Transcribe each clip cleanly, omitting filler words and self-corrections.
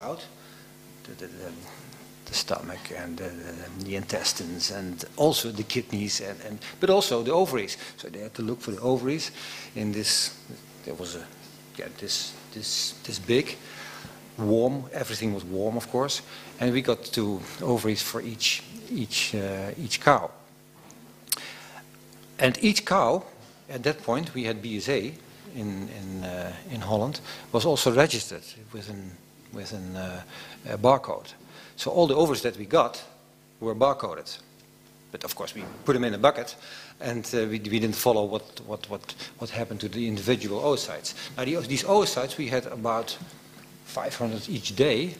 out the stomach and the intestines and also the kidneys but also the ovaries. So they had to look for the ovaries in this. There was this big, warm. Everything was warm, of course, and we got 2 ovaries for each cow. And each cow, at that point, we had BSA in Holland, was also registered with a barcode. So all the ovaries that we got were barcoded. But of course we put them in a bucket, and we didn't follow what happened to the individual oocytes. Now these oocytes, we had about 500 each day,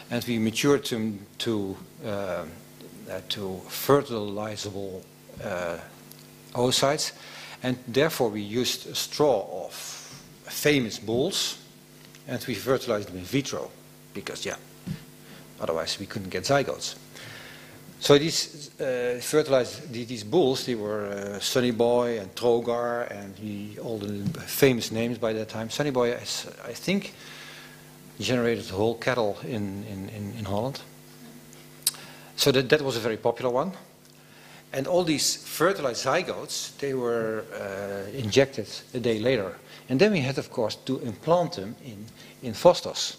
and we matured them to fertilizable oocytes, and therefore we used a straw of famous bulls, and we fertilized them in vitro, because otherwise we couldn't get zygotes. So these these bulls, they were Sonny Boy and Trogar and all the famous names by that time. Sonny Boy, I think, generated the whole cattle in Holland. So that was a very popular one. And all these fertilized zygotes, they were injected a day later. And then we had, of course, to implant them in fosters.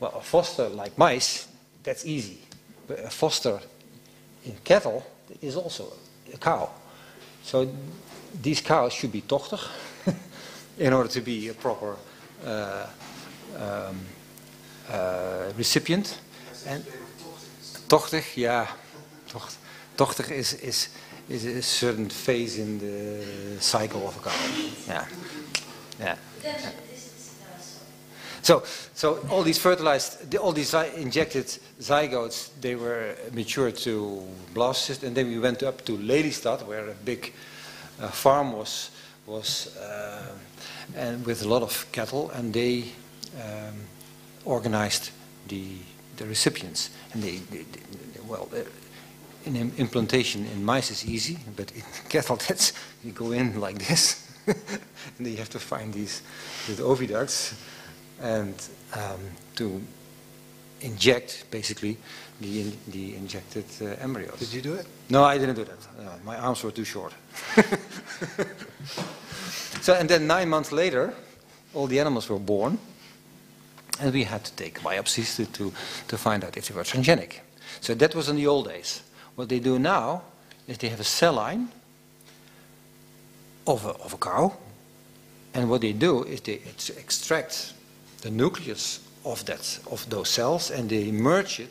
Well, a foster like mice, that's easy. But a foster in cattle is also a cow. So these cows should be tochter in order to be a proper recipient. And tochter, yeah. Tochter is a certain phase in the cycle of a cow. Yeah. So all these fertilized, all these injected zygotes, they were matured to blastocyst, and then we went up to Lelystad, where a big farm was and with a lot of cattle, and they organized the recipients, and implantation in mice is easy, but in cattle, you go in like this, and then you have to find these oviducts and to inject basically the injected embryos. Did you do it? No, I didn't do that. No, my arms were too short. So, and then 9 months later, all the animals were born, and we had to take biopsies to find out if they were transgenic. So that was in the old days. What they do now is they have a cell line of a cow, and what they do is they extract the nucleus of those cells, and they merge it